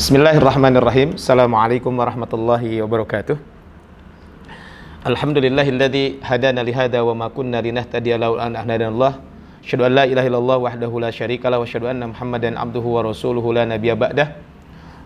Bismillahirrahmanirrahim. Assalamualaikum warahmatullahi wabarakatuh. Alhamdulillahilladzi hadana lihada wa ma kunna linahtadiya laula an hadana. Asyhadu an la ilaha illallah wahdahu la syarikalah wa asyhadu anna Muhammadan abduhu wa rasuluhu la nabiyya ba'dah.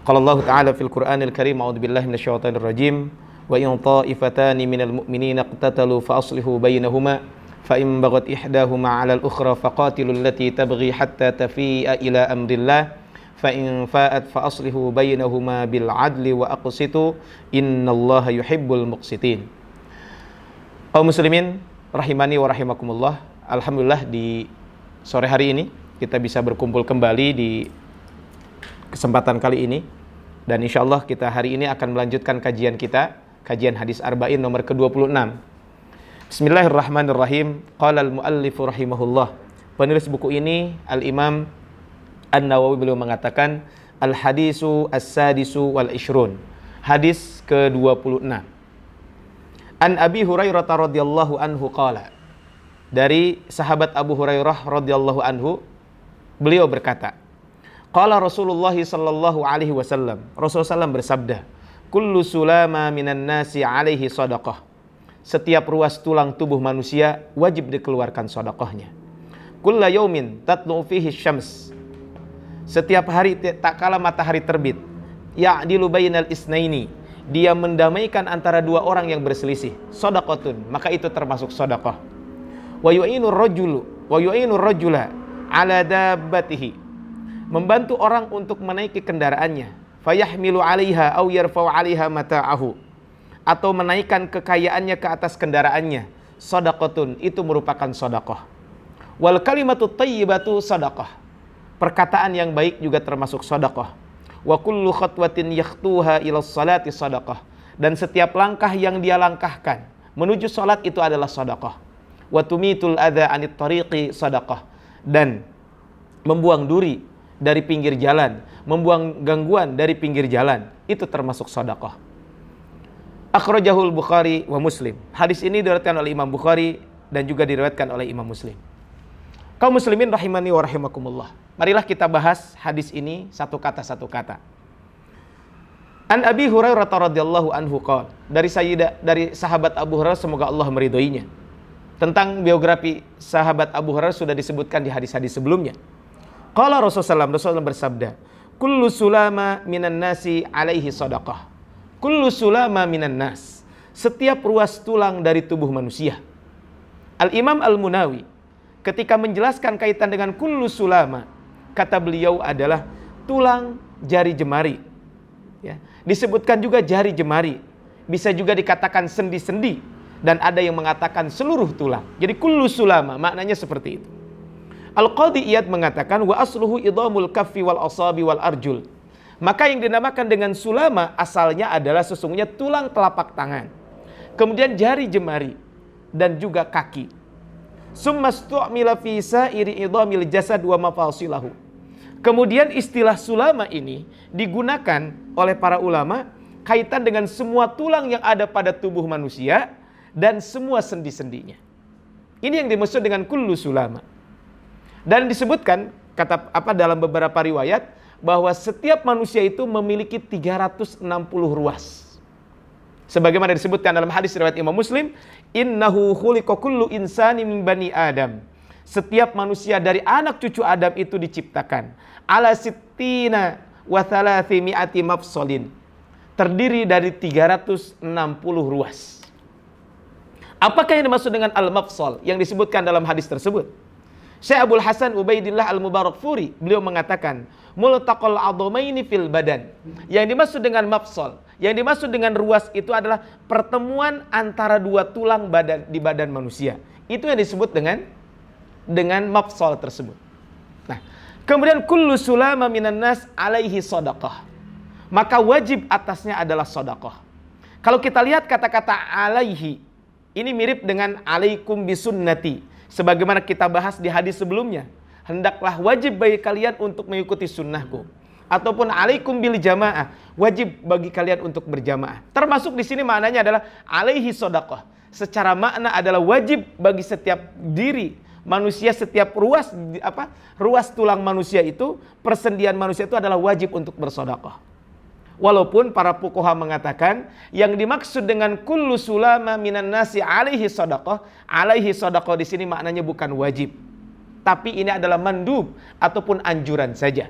Qala Allah ta'ala fil Qur'anil Karim, a'udzu billahi minasyaitonir rajim. Wa in ta'ifatani minal mu'minina iqtatalu fa aslihu bainahuma fa in baghat ihdahuma 'alal ukhra faqatilul lati tabghi hatta tafi'a ila amrillah. Fa in fa'at fa aslihu bainahuma bil 'adli wa aqsitu innallaha yuhibbul muqsitin. Kaum muslimin rahimani wa rahimakumullah. Alhamdulillah di sore hari ini kita bisa berkumpul kembali di kesempatan kali ini, dan insyaallah kita hari ini akan melanjutkan kajian kita, kajian hadis arba'in nomor ke-26. Bismillahirrahmanirrahim. Qala al-muallif rahimahullah. Penulis buku ini Al-Imam An-Nawawi, beliau mengatakan al-hadisu as-sadisu wal ishrun, hadis ke-26. An Abi Hurairah radhiyallahu anhu qala, dari sahabat Abu Hurairah radhiyallahu anhu, beliau berkata, qala Rasulullah sallallahu alaihi wasallam, Rasulullah SAW bersabda, kullu sulama minan nasi alaihi sadaqah, setiap ruas tulang tubuh manusia wajib dikeluarkan sedekahnya. Kulla yaumin tatlu fihi syams, setiap hari tak kala matahari terbit, ya'dilu bainal isnaini, dia mendamaikan antara dua orang yang berselisih, shadaqatun, maka itu termasuk sedekah. Wa yu'inu rajula ala dabbatihi, membantu orang untuk menaiki kendaraannya, fayahmilu 'alaiha aw yarfa'u 'alaiha mata'ahu, atau menaikkan kekayaannya ke atas kendaraannya, shadaqatun, itu merupakan sedekah. Wal kalimatu thayyibatu sadaqah, perkataan yang baik juga termasuk sedekah. Wa kullu khatwatin yakhtuha ila sholati sedekah, dan setiap langkah yang dia langkahkan menuju salat itu adalah sedekah. Wa tumitul adza anit tariqi sedekah, dan membuang duri dari pinggir jalan, membuang gangguan dari pinggir jalan, itu termasuk sedekah. Akhrajahul Bukhari wa Muslim. Hadis ini diriwayatkan oleh Imam Bukhari dan juga diriwayatkan oleh Imam Muslim. Kaum muslimin rahimani wa rahimakumullah. Marilah kita bahas hadis ini satu kata satu kata. An Abi Hurairah radhiyallahu anhu qala, dari sahabat Abu Hurairah, semoga Allah meridhoinya. Tentang biografi sahabat Abu Hurairah sudah disebutkan di hadis-hadis sebelumnya. Qala Rasulullah bersabda, kullu sulama minan nasi alaihi sadaqah. Kullu sulama minan nas, setiap ruas tulang dari tubuh manusia. Al-Imam Al-Munawi ketika menjelaskan kaitan dengan kullu sulama, kata beliau adalah tulang jari jemari. Ya, disebutkan juga jari jemari, bisa juga dikatakan sendi-sendi, dan ada yang mengatakan seluruh tulang. Jadi kullu sulama maknanya seperti itu. Al-Qadhi Iyad mengatakan wa asluhu idhamul kaffi wal asabi wal arjul. Maka yang dinamakan dengan sulama asalnya adalah sesungguhnya tulang telapak tangan, kemudian jari jemari, dan juga kaki. Summa stu'mila fi sa'iri idhamil jasad wa mafasilahu. Kemudian istilah sulama ini digunakan oleh para ulama kaitan dengan semua tulang yang ada pada tubuh manusia dan semua sendi-sendinya. Ini yang dimaksud dengan kullu sulama. Dan disebutkan dalam beberapa riwayat bahwa setiap manusia itu memiliki 360 ruas. Sebagaimana disebutkan dalam hadis riwayat Imam Muslim, innahu khuliqa kullu insani min bani Adam. Setiap manusia dari anak cucu Adam itu diciptakan ala sittina wa thalathimi'ati mafsalin, terdiri dari 360 ruas. Apakah yang dimaksud dengan al-mafsal yang disebutkan dalam hadis tersebut? Syekh Abdul Hasan Ubaidillah Al-Mubarakfuri, beliau mengatakan multaqal adhamaini fil badan. Yang dimaksud dengan mafsal, yang dimaksud dengan ruas itu adalah pertemuan antara dua tulang di badan manusia. Itu yang disebut dengan mafsal tersebut. Nah, kemudian kullu sulama minan nas alaihi sadaqah, maka wajib atasnya adalah sedekah. Kalau kita lihat kata-kata alaihi, ini mirip dengan alaikum bisunnati, sebagaimana kita bahas di hadis sebelumnya. Hendaklah wajib bagi kalian untuk mengikuti sunnahku, ataupun alaikum bil jamaah, wajib bagi kalian untuk berjamaah. Termasuk di sini maknanya adalah alaihi sedekah. Secara makna adalah wajib bagi setiap diri manusia, setiap ruas tulang manusia itu, persendian manusia itu adalah wajib untuk bersedekah. Walaupun para fuqaha mengatakan yang dimaksud dengan kullu sulama minan nasi alaihi shadaqah, alaihi shadaqah di sini maknanya bukan wajib, tapi ini adalah mandub ataupun anjuran saja.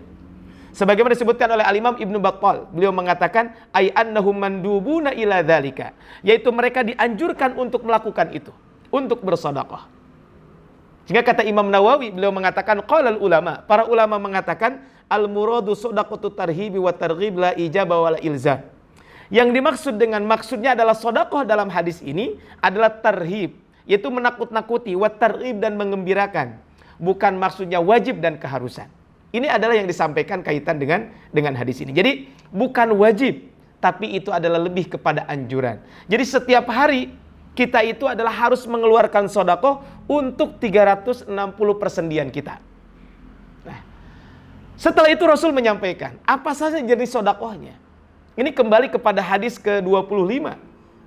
Sebagaimana disebutkan oleh Al-Imam Ibnu Battal, beliau mengatakan ay annahum mandubuna ila dzalika, yaitu mereka dianjurkan untuk melakukan itu, untuk bersedekah. Sehingga kata Imam Nawawi, beliau mengatakan qalal ulama, para ulama mengatakan al-muradu shadaqatu tarhibi wa targhib la ijaba wala ilzam. Yang dimaksud dengan maksudnya adalah sedekah dalam hadis ini adalah tarhib, yaitu menakut-nakuti, wa targhib dan mengembirakan. Bukan maksudnya wajib dan keharusan. Ini adalah yang disampaikan kaitan dengan hadis ini. Jadi bukan wajib, tapi itu adalah lebih kepada anjuran. Jadi setiap hari kita itu adalah harus mengeluarkan sedekah untuk 360 persendian kita. Setelah itu Rasul menyampaikan apa saja jenis sedekahnya. Ini kembali kepada hadis ke-25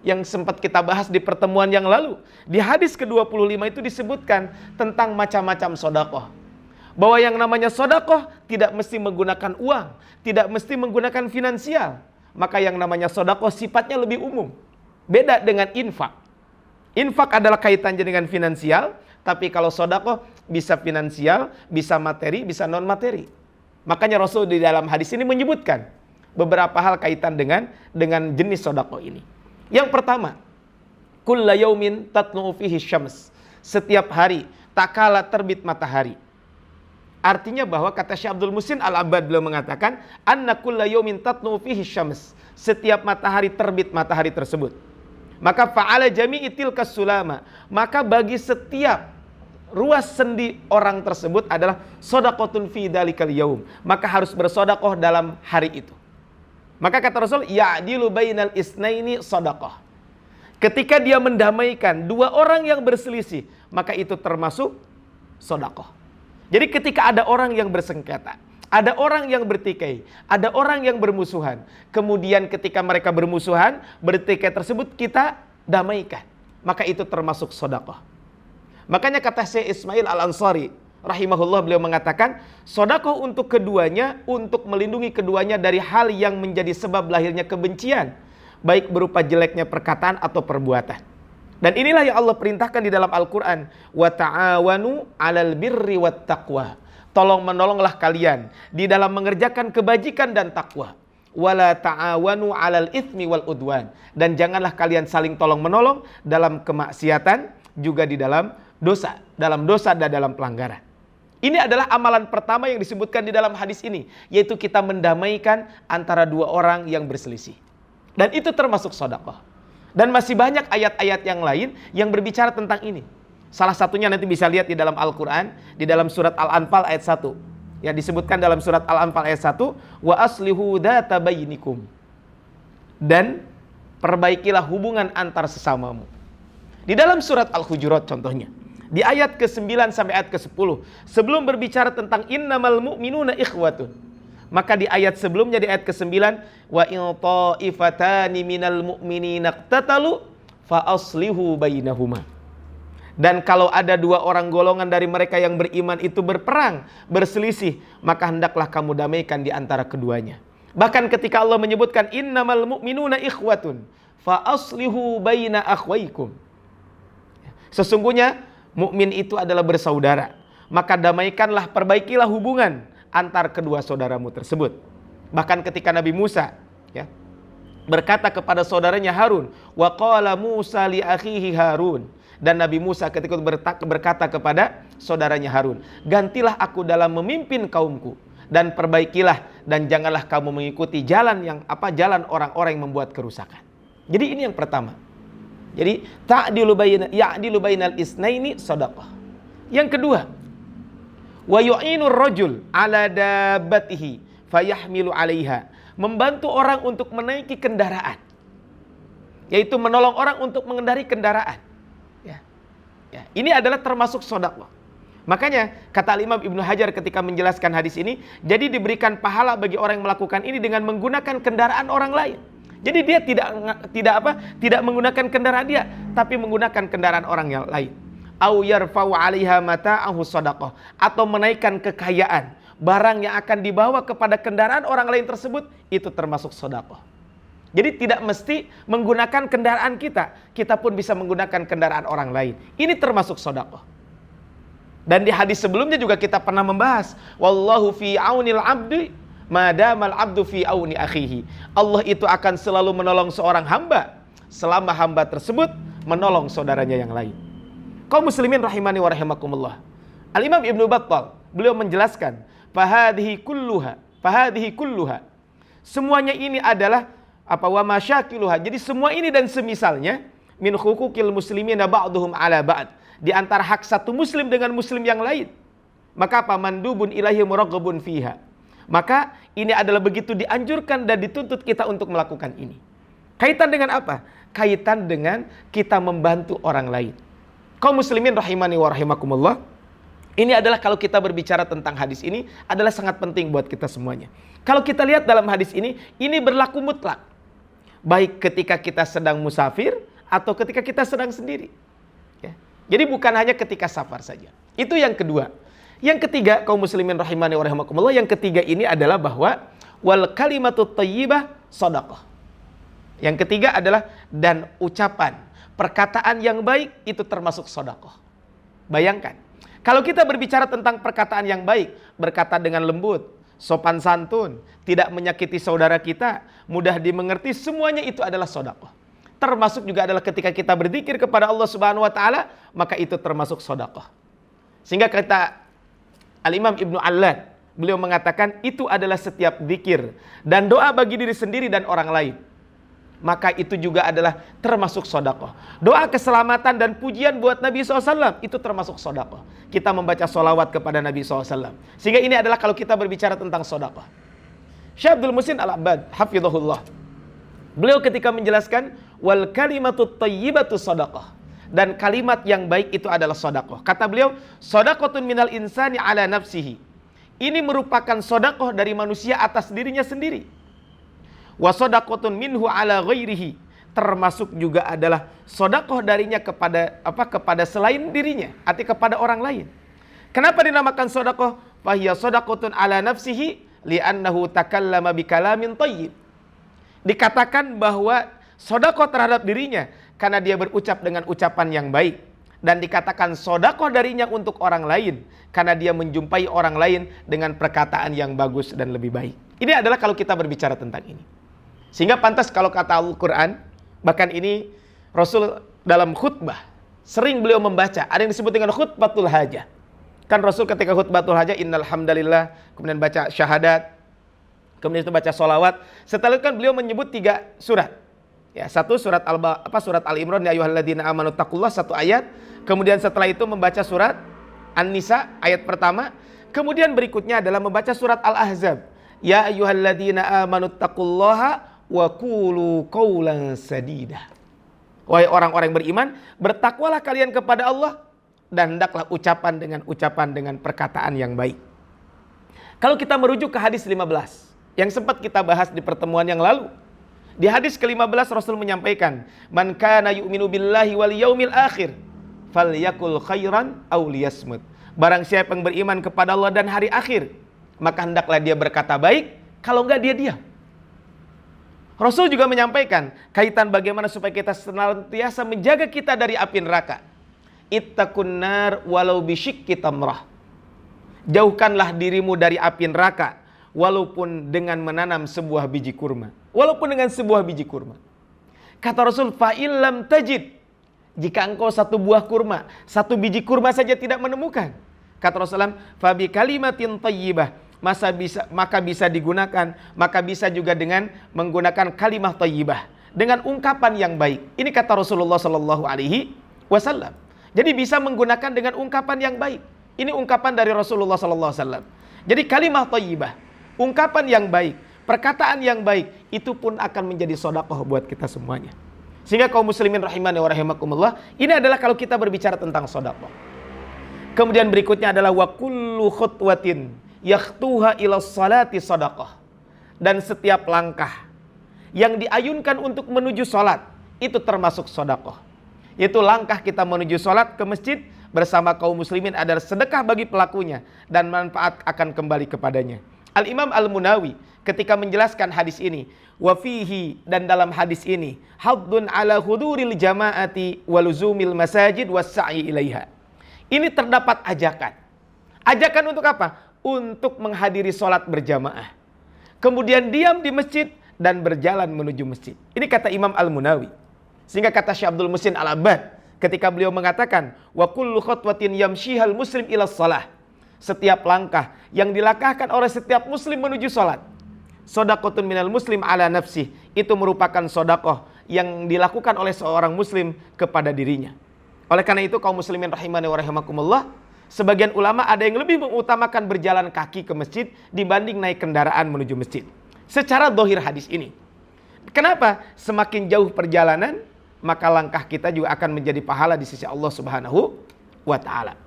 yang sempat kita bahas di pertemuan yang lalu. Di hadis ke-25 itu disebutkan tentang macam-macam sedekah. Bahwa yang namanya sedekah tidak mesti menggunakan uang, tidak mesti menggunakan finansial. Maka yang namanya sedekah sifatnya lebih umum. Beda dengan infak. Infak adalah kaitannya dengan finansial, tapi kalau sedekah bisa finansial, bisa materi, bisa non materi. Makanya Rasul di dalam hadis ini menyebutkan beberapa hal kaitan dengan jenis sedekah ini. Yang pertama, kulla yaumin tatlu'u fihi syams. Setiap hari tak kala terbit matahari. Artinya bahwa kata Syekh Abdul Muhsin Al-Abbad beliau mengatakan anna kulla yaumin tatlu'u fihi syams. Setiap matahari terbit matahari tersebut. Maka fa'ala jami'i tilkas sulama. Maka bagi setiap ruas sendi orang tersebut adalah shadaqatun fi dzalikal yaum, maka harus bersedekah dalam hari itu. Maka kata Rasul, ya'dilu bainal isnaini shadaqah. Ketika dia mendamaikan dua orang yang berselisih, maka itu termasuk sedekah. Jadi ketika ada orang yang bersengketa, ada orang yang bertikai, ada orang yang bermusuhan, kemudian ketika mereka bermusuhan, bertikai tersebut kita damaikan, maka itu termasuk sedekah. Makanya kata Syekh Ismail Al-Ansari rahimahullah, beliau mengatakan sedekah untuk keduanya, untuk melindungi keduanya dari hal yang menjadi sebab lahirnya kebencian, baik berupa jeleknya perkataan atau perbuatan. Dan inilah yang Allah perintahkan di dalam Al-Quran, wa ta'awanu 'alal birri wat taqwa. Tolong menolonglah kalian di dalam mengerjakan kebajikan dan takwa. Wala ta'awanu 'alal itsmi wal udwan. Dan janganlah kalian saling tolong menolong dalam kemaksiatan, juga di dalam dosa dan dalam pelanggaran. Ini adalah amalan pertama yang disebutkan di dalam hadis ini, yaitu kita mendamaikan antara dua orang yang berselisih. Dan itu termasuk sedekah. Dan masih banyak ayat-ayat yang lain yang berbicara tentang ini. Salah satunya nanti bisa lihat di dalam Al-Quran, di dalam surat Al-Anfal ayat 1. Yang disebutkan dalam surat Al-Anfal ayat 1, wa aslihu dzata bainikum. Dan perbaikilah hubungan antar sesamamu. Di dalam surat Al-Hujurat contohnya, di ayat ke-9 sampai ayat ke-10, sebelum berbicara tentang innamal mu'minuna ikhwatun, maka di ayat sebelumnya, di ayat ke-9, wa in ta'ifatani minal mu'minina iqtatalu fa aslihu bainahuma. Dan kalau ada dua orang golongan dari mereka yang beriman itu berperang, berselisih, maka hendaklah kamu damaikan di antara keduanya. Bahkan ketika Allah menyebutkan innamal mu'minuna ikhwatun fa aslihu baina akhwaikum. Sesungguhnya mukmin itu adalah bersaudara, maka damaikanlah, perbaikilah hubungan antar kedua saudaramu tersebut. Bahkan ketika Nabi Musa berkata kepada saudaranya Harun, wa qala Musa li akhihi Harun, dan Nabi Musa ketika berkata kepada saudaranya Harun, gantilah aku dalam memimpin kaumku dan perbaikilah, dan janganlah kamu mengikuti jalan orang-orang yang membuat kerusakan. Jadi ini yang pertama. Jadi ya'dilu bainal isnaini shadaqah. Yang kedua, wa yu'inur rajul ala dabbatihi fayahmilu 'alaiha. Membantu orang untuk menaiki kendaraan. Yaitu menolong orang untuk mengendari kendaraan. Ya. Ini adalah termasuk sedekah. Makanya kata Imam Ibnu Hajar ketika menjelaskan hadis ini, jadi diberikan pahala bagi orang yang melakukan ini dengan menggunakan kendaraan orang lain. Jadi dia tidak menggunakan kendaraan dia, tapi menggunakan kendaraan orang yang lain. Au yarfa'u 'alaiha mata'ahu shadaqah, atau menaikkan kekayaan, barang yang akan dibawa kepada kendaraan orang lain tersebut, itu termasuk sedekah. Jadi tidak mesti menggunakan kendaraan kita, kita pun bisa menggunakan kendaraan orang lain. Ini termasuk sedekah. Dan di hadis sebelumnya juga kita pernah membahas, wallahu fi aunil abdi madamal abdu fi auni akhihi. Allah itu akan selalu menolong seorang hamba selama hamba tersebut menolong saudaranya yang lain. Kaum muslimin rahimani wa rahimakumullah. Al-Imam Ibnu Battal, beliau menjelaskan, fahadhihi kulluha. Semuanya ini adalah wa masyakiluha. Jadi semua ini dan semisalnya min hukukil muslimina ba'duhum ala ba'd. Di antara hak satu muslim dengan muslim yang lain. Maka mandubun ilahi muraghhabun fiha. Maka ini adalah begitu dianjurkan dan dituntut kita untuk melakukan ini. Kaitan dengan apa? Kaitan dengan kita membantu orang lain. Kaum muslimin rahimani wa rahimakumullah. Ini adalah kalau kita berbicara tentang hadis ini adalah sangat penting buat kita semuanya. Kalau kita lihat dalam hadis ini berlaku mutlak. Baik ketika kita sedang musafir atau ketika kita sedang sendiri. Ya. Jadi bukan hanya ketika safar saja. Itu yang kedua. Yang ketiga, kaum muslimin rahimani wa rahimakumullah, yang ketiga ini adalah bahwa wal kalimatut thayyibah shadaqah. Yang ketiga adalah dan ucapan, perkataan yang baik itu termasuk sedekah. Bayangkan, kalau kita berbicara tentang perkataan yang baik, berkata dengan lembut, sopan santun, tidak menyakiti saudara kita, mudah dimengerti, semuanya itu adalah sedekah. Termasuk juga adalah ketika kita berzikir kepada Allah Subhanahu wa taala, maka itu termasuk sedekah. Sehingga kata Al-Imam Ibnu Allan, beliau mengatakan itu adalah setiap zikir dan doa bagi diri sendiri dan orang lain. Maka itu juga adalah termasuk sedekah. Doa keselamatan dan pujian buat Nabi SAW itu termasuk sedekah. Kita membaca sholawat kepada Nabi SAW. Sehingga ini adalah kalau kita berbicara tentang sedekah. Syekh Abdul Muhsin Al-Abbad hafizahullah, beliau ketika menjelaskan wal kalimatut thayyibatu sedekah, dan kalimat yang baik itu adalah sedekah. Kata beliau, sedekatun minal insani ala nafsihi. Ini merupakan sedekah dari manusia atas dirinya sendiri. Wa shadaqatun minhu ala ghairihi, termasuk juga adalah sedekah darinya kepada selain dirinya, artinya kepada orang lain. Kenapa dinamakan sedekah? Fa hiya shadaqatun ala nafsihi li'annahu takallama bikalamin thayyib. Dikatakan bahwa sedekah terhadap dirinya karena dia berucap dengan ucapan yang baik, dan dikatakan sedekah darinya untuk orang lain karena dia menjumpai orang lain dengan perkataan yang bagus dan lebih baik. Ini adalah kalau kita berbicara tentang ini. Sehingga pantas kalau kata Al-Quran, bahkan ini Rasul dalam khutbah sering beliau membaca, ada yang disebut dengan khutbatul hajah. Kan Rasul ketika khutbatul hajah, innal hamdalillah, kemudian baca syahadat, kemudian itu baca sholawat. Setelah itu kan beliau menyebut 3 surat. Ya, satu surat surat Al-Imran, ya ayyuhalladzina amanu taqullah, 1 ayat. Kemudian setelah itu membaca surat An-Nisa ayat pertama. Kemudian berikutnya adalah membaca surat Al-Ahzab, ya ayyuhalladzina amanu taqullaha wa qulu qawlan sadida. Wahai orang-orang yang beriman, bertakwalah kalian kepada Allah dan hendaklah ucapan dengan perkataan yang baik. Kalau kita merujuk ke hadis 15 yang sempat kita bahas di pertemuan yang lalu, di hadis ke-15 Rasul menyampaikan, man kana yu'minu billahi wal yaumil akhir falyakul khairan aw liyasmut. Barang siapa yang beriman kepada Allah dan hari akhir, maka hendaklah dia berkata baik, kalau enggak dia diam. Rasul juga menyampaikan kaitan bagaimana supaya kita senantiasa menjaga kita dari api neraka. Ittaqun nar walau bisyikki tamrah. Jauhkanlah dirimu dari api neraka walaupun dengan menanam sebuah biji kurma. Walaupun dengan sebuah biji kurma. Kata Rasul, fa illam tajid, jika engkau 1 buah kurma, 1 biji kurma saja tidak menemukan. Kata Rasulullah, fa bi kalimatin thayyibah, maka bisa digunakan, maka bisa juga dengan menggunakan kalimah thayyibah, dengan ungkapan yang baik. Ini kata Rasulullah sallallahu alaihi wasallam. Jadi bisa menggunakan dengan ungkapan yang baik. Ini ungkapan dari Rasulullah sallallahu alaihi wasallam. Jadi kalimah thayyibah, ungkapan yang baik, perkataan yang baik, itu pun akan menjadi sedekah buat kita semuanya. Sehingga kaum muslimin rahimani wa rahimakumullah, ini adalah kalau kita berbicara tentang sedekah. Kemudian berikutnya adalah wa kullu khutwatin yakhtuha ila salati sadaqah. Dan setiap langkah yang diayunkan untuk menuju salat itu termasuk sedekah. Yaitu langkah kita menuju salat ke masjid, bersama kaum muslimin adalah sedekah bagi pelakunya dan manfaat akan kembali kepadanya. Al-Imam Al-Munawi ketika menjelaskan hadis ini, wa fihi, dan dalam hadis ini haddun ala huduril jama'ati wa luzumil masajid was sa'i ilaiha. Ini terdapat ajakan. Ajakan untuk apa? Untuk menghadiri sholat berjamaah. Kemudian diam di masjid dan berjalan menuju masjid. Ini kata Imam Al-Munawi. Sehingga kata Syekh Abdul Muhsin Al-Abbad ketika beliau mengatakan wa kullu khutwatin yamshihal muslim ila shalah. Setiap langkah yang dilangkahkan oleh setiap muslim menuju salat, shadaqatun minal muslim ala nafsih, itu merupakan sedekah yang dilakukan oleh seorang muslim kepada dirinya. Oleh karena itu kaum muslimin rahimani wa rahimakumullah, sebagian ulama ada yang lebih mengutamakan berjalan kaki ke masjid dibanding naik kendaraan menuju masjid. Secara zahir hadis ini. Kenapa? Semakin jauh perjalanan, maka langkah kita juga akan menjadi pahala di sisi Allah Subhanahu wa taala.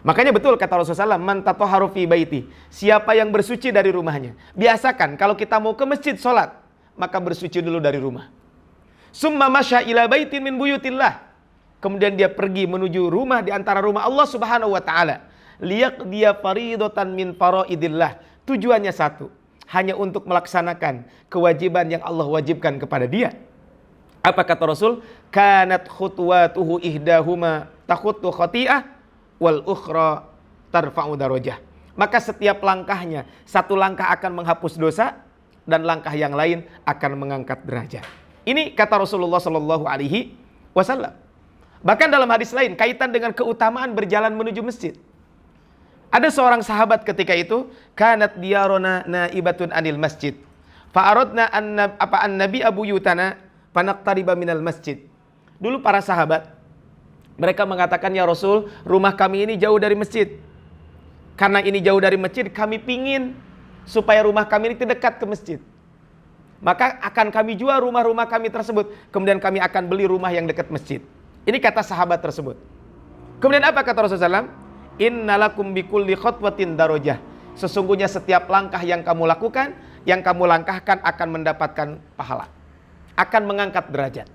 Makanya betul kata Rasulullah SAW, man tatahharu fi baiti, siapa yang bersuci dari rumahnya. Biasakan kalau kita mau ke masjid sholat, maka bersuci dulu dari rumah. Summa masya ila baitin min buyutillah, kemudian dia pergi menuju rumah di antara rumah Allah Subhanahu wa taala. Liyaqdiya faridatan min faraidillah. Tujuannya satu, hanya untuk melaksanakan kewajiban yang Allah wajibkan kepada dia. Apa kata Rasul? Kanat khutwatuhu ihdahuma takhuttu khati'ah wal ukhra tarfa'u darajah. Maka setiap langkahnya, satu langkah akan menghapus dosa dan langkah yang lain akan mengangkat derajat. Ini kata Rasulullah sallallahu alaihi wasallam. Bahkan dalam hadis lain kaitan dengan keutamaan berjalan menuju masjid. Ada seorang sahabat ketika itu, kanat diyaruna naibatun anil masjid. Fa aradna an nabi abu yutana panaqtariba minal masjid. Dulu para sahabat mereka mengatakan, ya Rasul, rumah kami ini jauh dari masjid. Karena ini jauh dari masjid, kami pingin supaya rumah kami ini dekat ke masjid. Maka akan kami jual rumah-rumah kami tersebut. Kemudian kami akan beli rumah yang dekat masjid. Ini kata sahabat tersebut. Kemudian apa kata Rasulullah SAW? Innalakum bikulli khutwatin darajah. Sesungguhnya setiap langkah yang kamu lakukan, yang kamu langkahkan akan mendapatkan pahala. Akan mengangkat derajat.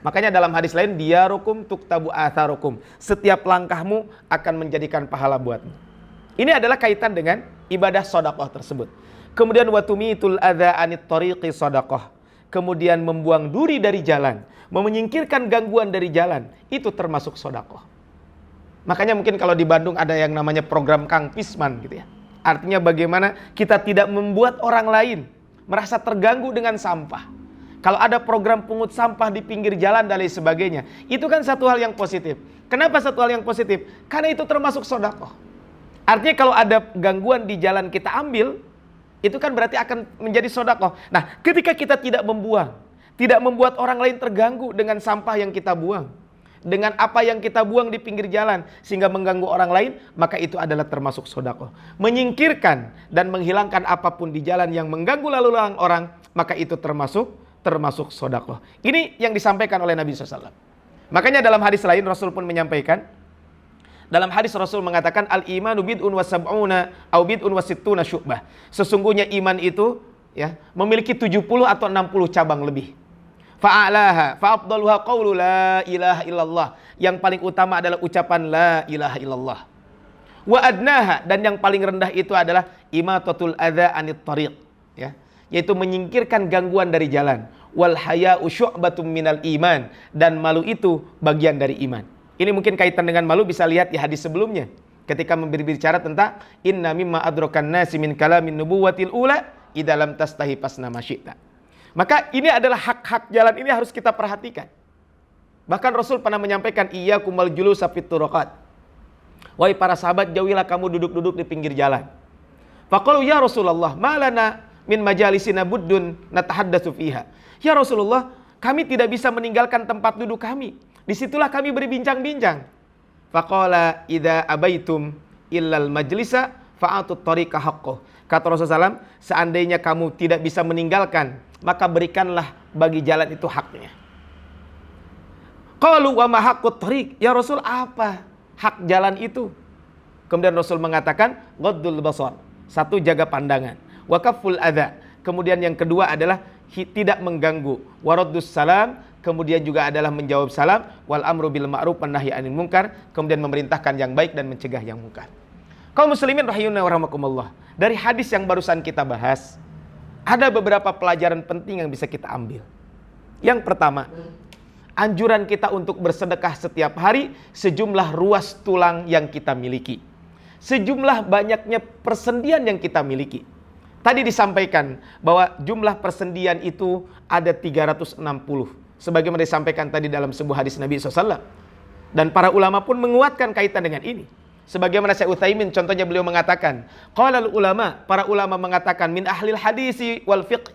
Makanya dalam hadis lain, diyarukum tuktabu atharukum. Setiap langkahmu akan menjadikan pahala buatmu. Ini adalah kaitan dengan ibadah sedekah tersebut. Kemudian watumitul adza anit tariqi sedekah. Kemudian membuang duri dari jalan, menyingkirkan gangguan dari jalan, itu termasuk sedekah. Makanya mungkin kalau di Bandung ada yang namanya program Kang Pisman gitu ya. Artinya bagaimana kita tidak membuat orang lain merasa terganggu dengan sampah. Kalau ada program pungut sampah di pinggir jalan dan lain sebagainya, itu kan satu hal yang positif. Kenapa satu hal yang positif? Karena itu termasuk sedekah. Artinya kalau ada gangguan di jalan kita ambil, itu kan berarti akan menjadi sedekah. Nah, ketika kita tidak membuat orang lain terganggu dengan sampah yang kita buang, dengan apa yang kita buang di pinggir jalan sehingga mengganggu orang lain, maka itu adalah termasuk sedekah. Menyingkirkan dan menghilangkan apapun di jalan yang mengganggu lalu lalang orang, maka itu termasuk sedekah. Ini yang disampaikan oleh Nabi SAW. Makanya dalam hadis lain Rasul pun menyampaikan, dalam hadis Rasul mengatakan al-imanu bid'un wa sab'una au bid'un wa sittuna syu'bah. Sesungguhnya iman itu ya memiliki 70 atau 60 cabang lebih. Fa'alaha fa'afdaluha qawlu la ilaha illallah. Yang paling utama adalah ucapan la ilaha illallah. Wa adnaha, dan yang paling rendah itu adalah imatatul adza anit tariq, ya, yaitu menyingkirkan gangguan dari jalan. Wal haya'u syu'batum minal iman, dan malu itu bagian dari iman. Ini mungkin kaitan dengan malu bisa lihat di hadis sebelumnya ketika berbicara tentang inna mimma adrakan nasi min kalamin nubuwatil ula idza lam tastahi fasna ma syi'ta. Maka ini adalah hak-hak jalan, ini harus kita perhatikan. Bahkan Rasul pernah menyampaikan iyyakum wal julusa fit turuqat. Wahai para sahabat, jauhilah kamu duduk-duduk di pinggir jalan. Faqalu ya Rasulullah, ma lana min majalisina buddun natahaddatsu fiha. Ya Rasulullah, kami tidak bisa meninggalkan tempat duduk kami. Disitulah kami berbincang-bincang. Faqala idza abaitum illal majlisa fa'atut tariqa haqqah. Kata Rasulullah SAW, seandainya kamu tidak bisa meninggalkan, maka berikanlah bagi jalan itu haknya. Qalu wa ma haqqut tariq? Ya Rasul, apa hak jalan itu? Kemudian Rasul mengatakan ghaddul basar. Satu, jaga pandangan. Wa kafful adza. Kemudian yang kedua adalah tidak mengganggu. Waraddus salam, kemudian juga adalah menjawab salam, wal amru bil ma'ruf wan nahyi 'anil munkar, kemudian memerintahkan yang baik dan mencegah yang munkar. Kaum muslimin rahimahuna wa rahimakumullah, dari hadis yang barusan kita bahas, ada beberapa pelajaran penting yang bisa kita ambil. Yang pertama, anjuran kita untuk bersedekah setiap hari sejumlah ruas tulang yang kita miliki, sejumlah banyaknya persendian yang kita miliki. Tadi disampaikan bahwa jumlah persendian itu ada 360. Sebagaimana disampaikan tadi dalam sebuah hadis Nabi SAW. Dan para ulama pun menguatkan kaitan dengan ini. Sebagaimana Syekh Utsaimin contohnya beliau mengatakan, qalal ulama, para ulama mengatakan min ahlil hadisi wal fiqh,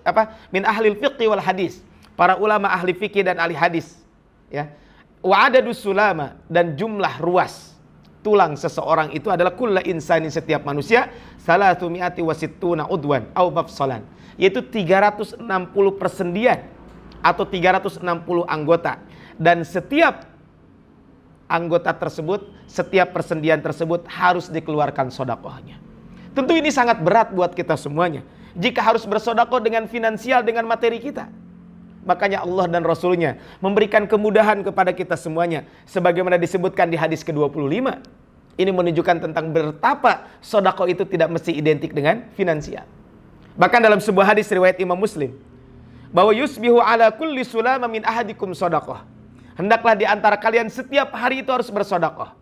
min ahlil fiqhi wal hadis. Para ulama ahli fikih dan ahli hadis, ya. Wa adadus sulama, dan jumlah ruas tulang seseorang itu adalah kulla insani, setiap manusia, 360 udwan au mafsalan, yaitu 360 persendian atau 360 anggota, dan setiap anggota tersebut, setiap persendian tersebut harus dikeluarkan sedekahnya. Tentu ini sangat berat buat kita semuanya jika harus bersedekah dengan finansial, dengan materi kita. Makanya Allah dan Rasulnya memberikan kemudahan kepada kita semuanya. Sebagaimana disebutkan di hadis ke-25. Ini menunjukkan tentang betapa sedekah itu tidak mesti identik dengan finansial. Bahkan dalam sebuah hadis riwayat Imam Muslim, bahwa yusbihu ala kulli sulama min ahadikum sedekah. Hendaklah di antara kalian setiap hari itu harus bersedekah.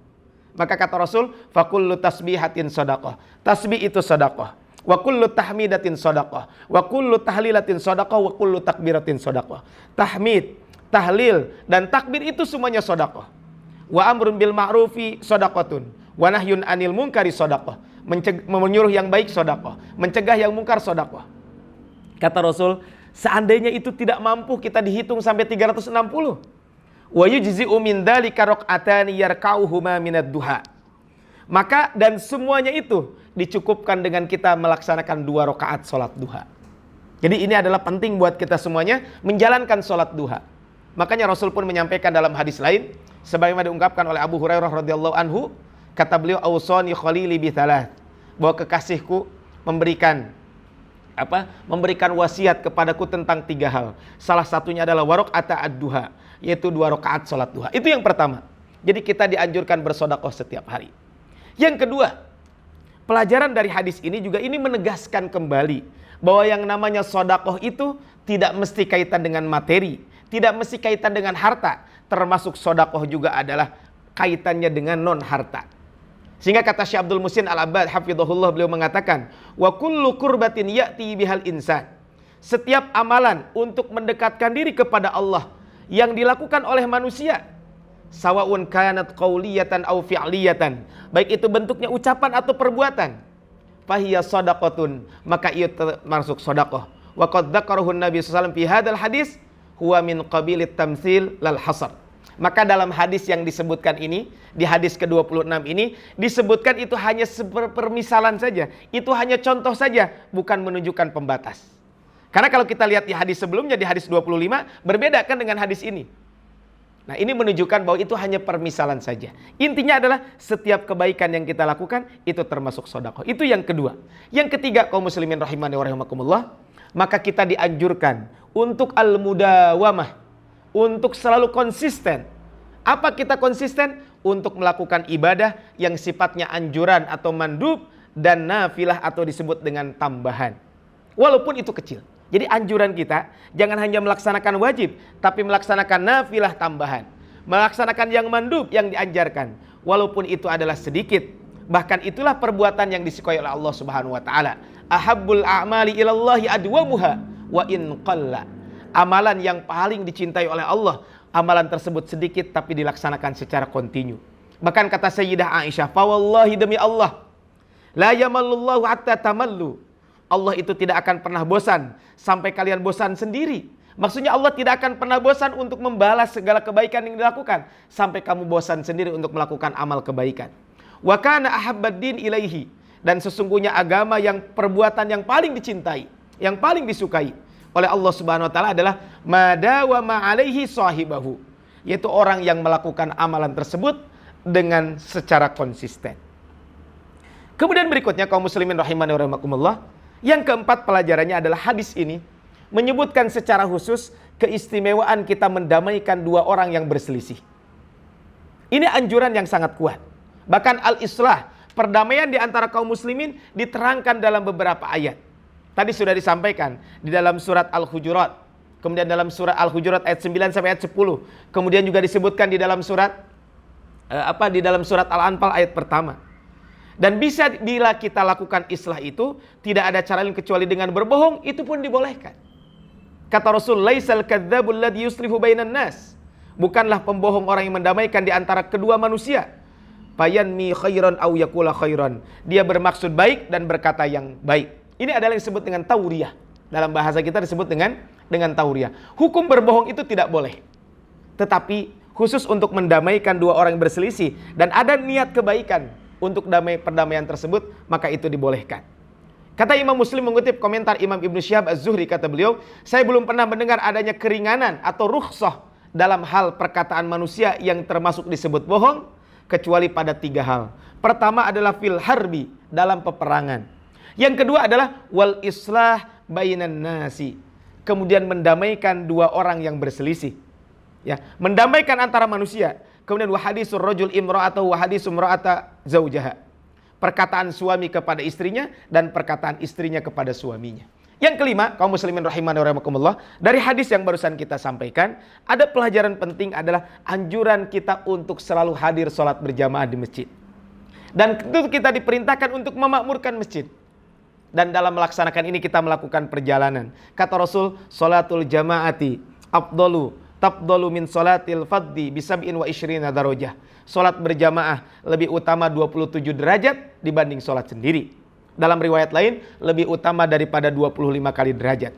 Maka kata Rasul, fakullu tasbihatin sedekah. Tasbih itu sedekah. Wa kullu tahmidatin sedekah, wa kullu tahlilatin sedekah, wa kullu takbiratin sedekah. Tahmid, tahlil dan takbir itu semuanya sedekah. Wa amrun bil ma'rufi sedekatun, wa nahyun 'anil munkari sedekah. Menyuruh yang baik sedekah, mencegah yang munkar sedekah. Kata Rasul, seandainya itu tidak mampu kita dihitung sampai 360. Wa yujzi'u min dzalika rak'atani yarka'uhuma minad duha. Maka dan semuanya itu dicukupkan dengan kita melaksanakan 2 rakaat sholat duha. Jadi ini adalah penting buat kita semuanya menjalankan sholat duha. Makanya Rasul pun menyampaikan dalam hadis lain, sebagaimana diungkapkan oleh Abu Hurairah radhiyallahu anhu, kata beliau, ausani khalili bi thalath, bahwa kekasihku memberikan wasiat kepadaku tentang 3 hal. Salah satunya adalah waraqata ad-duha, yaitu 2 rakaat sholat duha. Itu yang pertama. Jadi kita dianjurkan bersedekah setiap hari. Yang kedua, pelajaran dari hadis ini juga ini menegaskan kembali bahwa yang namanya sedekah itu tidak mesti kaitan dengan materi, tidak mesti kaitan dengan harta, termasuk sedekah juga adalah kaitannya dengan non harta. Sehingga kata Syekh Abdul Muhsin Al-Abbad hafizahullah, beliau mengatakan, wa kullu qurbatin ya'ti bihal insan. Setiap amalan untuk mendekatkan diri kepada Allah yang dilakukan oleh manusia, sawaun kanat qauliyatan aw fi'liyatan, baik itu bentuknya ucapan atau perbuatan, fahiya shadaqatun, maka ia termasuk sedekah. Wa qad dzakarahu Nabi sallallahu alaihi wasallam fi hadzal hadis huwa min qabilit tamtsil lal hasar. Maka dalam hadis yang disebutkan ini, di hadis ke-26 ini disebutkan itu hanya permisalan saja, itu hanya contoh saja, bukan menunjukkan pembatas. Karena kalau kita lihat di hadis sebelumnya, di hadis 25, berbeda kan dengan hadis ini. Nah, ini menunjukkan bahwa itu hanya permisalan saja. Intinya adalah setiap kebaikan yang kita lakukan itu termasuk sedekah. Itu yang kedua. Yang ketiga, kaum muslimin rahimani wa rahimakumullah, maka kita dianjurkan untuk al-mudawamah, untuk selalu konsisten. Apa kita konsisten? Untuk melakukan ibadah yang sifatnya anjuran atau mandub dan nafilah atau disebut dengan tambahan. Walaupun itu kecil. Jadi anjuran kita jangan hanya melaksanakan wajib, tapi melaksanakan nafilah tambahan. Melaksanakan yang mandub, yang dianjarkan. Walaupun itu adalah sedikit. Bahkan itulah perbuatan yang disukai oleh Allah Subhanahu wa taala. Ahabbul a'mali ilallahi adwamuha wa in qalla. Amalan yang paling dicintai oleh Allah, amalan tersebut sedikit tapi dilaksanakan secara kontinu. Bahkan kata Sayyidah Aisyah, fa wallahi, demi Allah, la yamallullahu hatta tamallu. Allah itu tidak akan pernah bosan sampai kalian bosan sendiri. Maksudnya Allah tidak akan pernah bosan untuk membalas segala kebaikan yang dilakukan sampai kamu bosan sendiri untuk melakukan amal kebaikan. Wa kana ahabbad din ilaihi, dan sesungguhnya agama yang perbuatan yang paling dicintai, yang paling disukai oleh Allah Subhanahu wa taala adalah madawama alaihi sahibahu, yaitu orang yang melakukan amalan tersebut dengan secara konsisten. Kemudian berikutnya kaum muslimin rahimani wa rahimakumullah, yang keempat pelajarannya adalah hadis ini menyebutkan secara khusus keistimewaan kita mendamaikan dua orang yang berselisih. Ini anjuran yang sangat kuat. Bahkan al-islah, perdamaian di antara kaum muslimin diterangkan dalam beberapa ayat. Tadi sudah disampaikan di dalam surat Al-Hujurat. Kemudian dalam surat Al-Hujurat ayat 9 sampai ayat 10. Kemudian juga disebutkan di dalam surat di dalam surat Al-Anfal ayat pertama. Dan bisa bila kita lakukan islah itu tidak ada cara lain kecuali dengan berbohong, itu pun dibolehkan. Kata Rasul, laisal kadzdzabul ladzi yuslihu bainan nas. Bukanlah pembohong orang yang mendamaikan di antara kedua manusia. Fayanmi khairan aw yaqula khairan. Dia bermaksud baik dan berkata yang baik. Ini adalah yang disebut dengan tauriyah. Dalam bahasa kita disebut dengan tauriyah. Hukum berbohong itu tidak boleh. Tetapi khusus untuk mendamaikan dua orang yang berselisih dan ada niat kebaikan untuk perdamaian tersebut, maka itu dibolehkan. Kata Imam Muslim mengutip komentar Imam Ibnu Syihab Az-Zuhri, kata beliau, saya belum pernah mendengar adanya keringanan atau rukhsah dalam hal perkataan manusia yang termasuk disebut bohong, kecuali pada 3 hal. Pertama adalah fil harbi, dalam peperangan. Yang kedua adalah wal islah bainan nasi, kemudian mendamaikan dua orang yang berselisih. Ya, mendamaikan antara manusia. Kemudian wa hadisur rajul imra'atahu wa hadisum imra'ata zaujaha. Perkataan suami kepada istrinya dan perkataan istrinya kepada suaminya. Yang kelima, kaum muslimin rahimani wa rahimakumullah, dari hadis yang barusan kita sampaikan, ada pelajaran penting adalah anjuran kita untuk selalu hadir sholat berjamaah di masjid. Dan itu kita diperintahkan untuk memakmurkan masjid. Dan dalam melaksanakan ini kita melakukan perjalanan. Kata Rasul, sholatul jamaati tafdalu min sholatil faddi bisab'in wa isyrina darajah. Sholat berjamaah lebih utama 27 derajat dibanding sholat sendiri. Dalam riwayat lain, lebih utama daripada 25 kali derajat.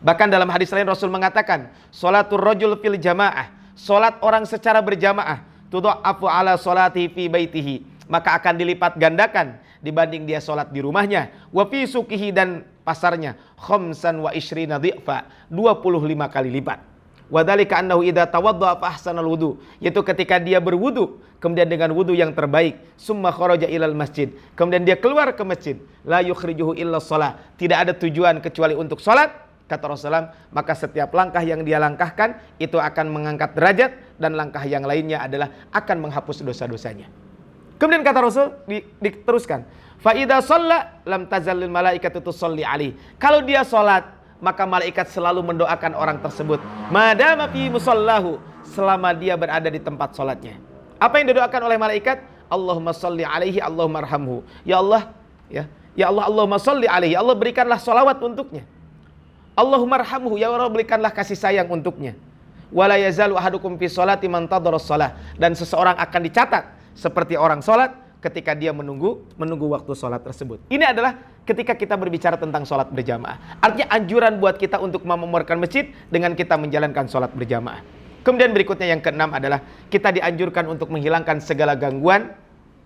Bahkan dalam hadis lain Rasul mengatakan, sholatul rajul fil jamaah, sholat orang secara berjamaah, tudha'afu ala sholati fi baitihi, maka akan dilipat gandakan dibanding dia sholat di rumahnya. Wa fi suqihi, dan pasarnya, khamsan wa isyrina dhi'fa, 25 kali lipat. Wadhalika annahu idza tawaddaa fa ahsanal wudu, yaitu ketika dia berwudu kemudian dengan wudu yang terbaik, summa kharaja ilal masjid, kemudian dia keluar ke masjid, la yukhrijuhu illa shalah, tidak ada tujuan kecuali untuk salat, kata Rasulullah, maka setiap langkah yang dia langkahkan itu akan mengangkat derajat dan langkah yang lainnya adalah akan menghapus dosa-dosanya. Kemudian kata Rasul diteruskan, fa idza shalla lam tazallil malaikatu tusalli alaihi, kalau dia salat maka malaikat selalu mendoakan orang tersebut. Madama fi musallahu, selama dia berada di tempat sholatnya. Apa yang didoakan oleh malaikat? Allahumma salli alaihi, Allahumma arhamhu. Ya Allah, ya Allah, Allahumma salli alaihi, Allah berikanlah sholawat untuknya. Allahumma arhamhu, ya Allah berikanlah kasih sayang untuknya. Wala yazalu ahadukum fi sholati man tadara shalah, dan seseorang akan dicatat seperti orang sholat ketika dia menunggu waktu sholat tersebut. Ini adalah ketika kita berbicara tentang sholat berjamaah. Artinya anjuran buat kita untuk memakmurkan masjid dengan kita menjalankan sholat berjamaah. Kemudian berikutnya yang keenam adalah kita dianjurkan untuk menghilangkan segala gangguan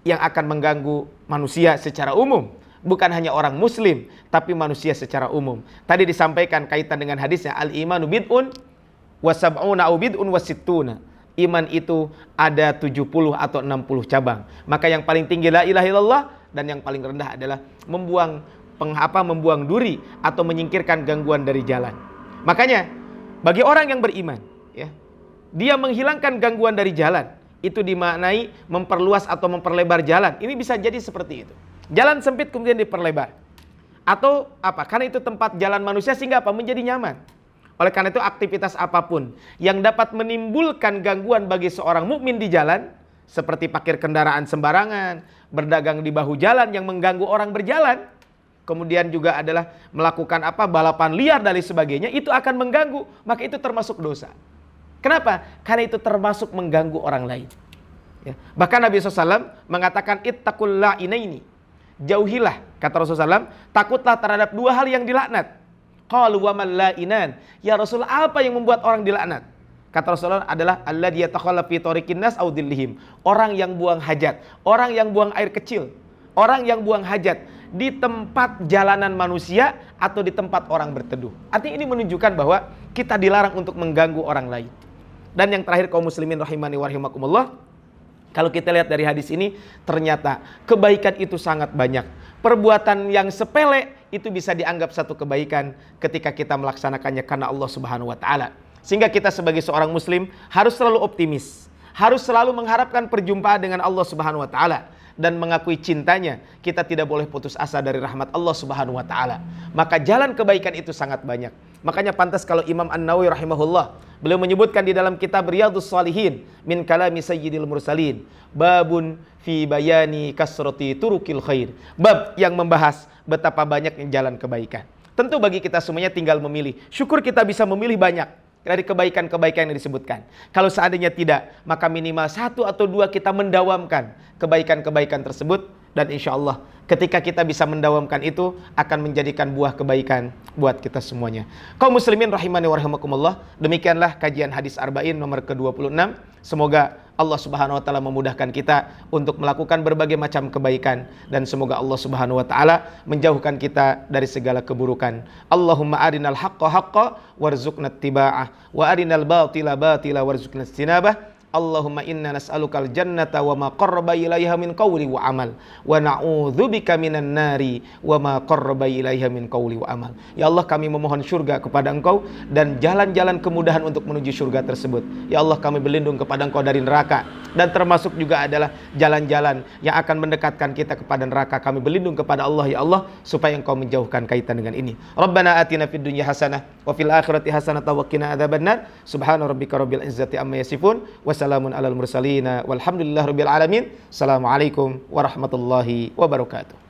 yang akan mengganggu manusia secara umum. Bukan hanya orang muslim, tapi manusia secara umum. Tadi disampaikan kaitan dengan hadisnya, al-imanu bid'un wa sab'una au bid'un wa sittuna. Iman itu ada 70 atau 60 cabang. Maka yang paling tinggi la ilaha illallah, dan yang paling rendah adalah membuang duri atau menyingkirkan gangguan dari jalan. Makanya bagi orang yang beriman, ya, dia menghilangkan gangguan dari jalan, itu dimaknai memperluas atau memperlebar jalan. Ini bisa jadi seperti itu. Jalan sempit kemudian diperlebar. Atau apa? Karena itu tempat jalan manusia sehingga apa? Menjadi nyaman. Oleh karena itu aktivitas apapun yang dapat menimbulkan gangguan bagi seorang mukmin di jalan, seperti parkir kendaraan sembarangan, berdagang di bahu jalan yang mengganggu orang berjalan, kemudian juga adalah melakukan balapan liar dan lain sebagainya, itu akan mengganggu, maka itu termasuk dosa. Kenapa? Karena itu termasuk mengganggu orang lain. Ya. Bahkan Nabi SAW mengatakan ittaqul la'inaini, jauhilah, kata Rasulullah SAW, takutlah terhadap 2 hal yang dilaknat. Qalu wa man la'inan, ya Rasul, apa yang membuat orang dilaknat? Kata Rasulullah adalah alladzi yatakhalla fi tariqin nas aw dhillihim, orang yang buang hajat, orang yang buang air kecil, orang yang buang hajat di tempat jalanan manusia atau di tempat orang berteduh. Artinya ini menunjukkan bahwa kita dilarang untuk mengganggu orang lain. Dan yang terakhir kaum muslimin rahimani wa rahimakumullah, kalau kita lihat dari hadis ini, ternyata kebaikan itu sangat banyak. Perbuatan yang sepele itu bisa dianggap satu kebaikan ketika kita melaksanakannya karena Allah Subhanahu wa taala. Sehingga kita sebagai seorang muslim harus selalu optimis, harus selalu mengharapkan perjumpaan dengan Allah Subhanahu wa taala dan mengakui cintanya. Kita tidak boleh putus asa dari rahmat Allah Subhanahu wa taala. Maka jalan kebaikan itu sangat banyak. Makanya pantas kalau Imam An-Nawawi rahimahullah, beliau menyebutkan di dalam kitab Riyadhus Shalihin min kalami sayyidil mursalin, babun fi bayani kasrati turukil khair. Bab yang membahas betapa banyaknya jalan kebaikan. Tentu bagi kita semuanya tinggal memilih. Syukur kita bisa memilih banyak dari kebaikan-kebaikan yang disebutkan. Kalau seandainya tidak, maka minimal 1 atau 2 kita mendawamkan kebaikan-kebaikan tersebut. Dan insya Allah ketika kita bisa mendawamkan itu, akan menjadikan buah kebaikan buat kita semuanya. Kaum muslimin rahimani wa rahimakumullah, demikianlah kajian hadis Arba'in nomor ke-26. Semoga Allah Subhanahu wa taala memudahkan kita untuk melakukan berbagai macam kebaikan, dan semoga Allah Subhanahu wa taala menjauhkan kita dari segala keburukan. Allahumma arinal haqqa haqqa warzuqna ittiba'ah wa arinal batila batila warzuqna ijtinabah. Allahumma inna nas'alukal jannata wa ma qarraba ilaiha min qawli wa amal wa na'udzubika minan nari wa ma qarraba ilaiha min qawli wa amal. Ya Allah, kami memohon surga kepada Engkau dan jalan-jalan kemudahan untuk menuju surga tersebut. Ya Allah, kami berlindung kepada Engkau dari neraka, dan termasuk juga adalah jalan-jalan yang akan mendekatkan kita kepada neraka. Kami berlindung kepada Allah ya Allah, supaya Engkau menjauhkan kaitan dengan ini. Rabbana atina fid dunya hasanah wa fil akhirati hasanah wa qina adzabannar. Subhana rabbika rabbil izzati amma yasifun wa salamun alal mursalin walhamdulillahi rabbil alamin. Assalamualaikum warahmatullahi wabarakatuh.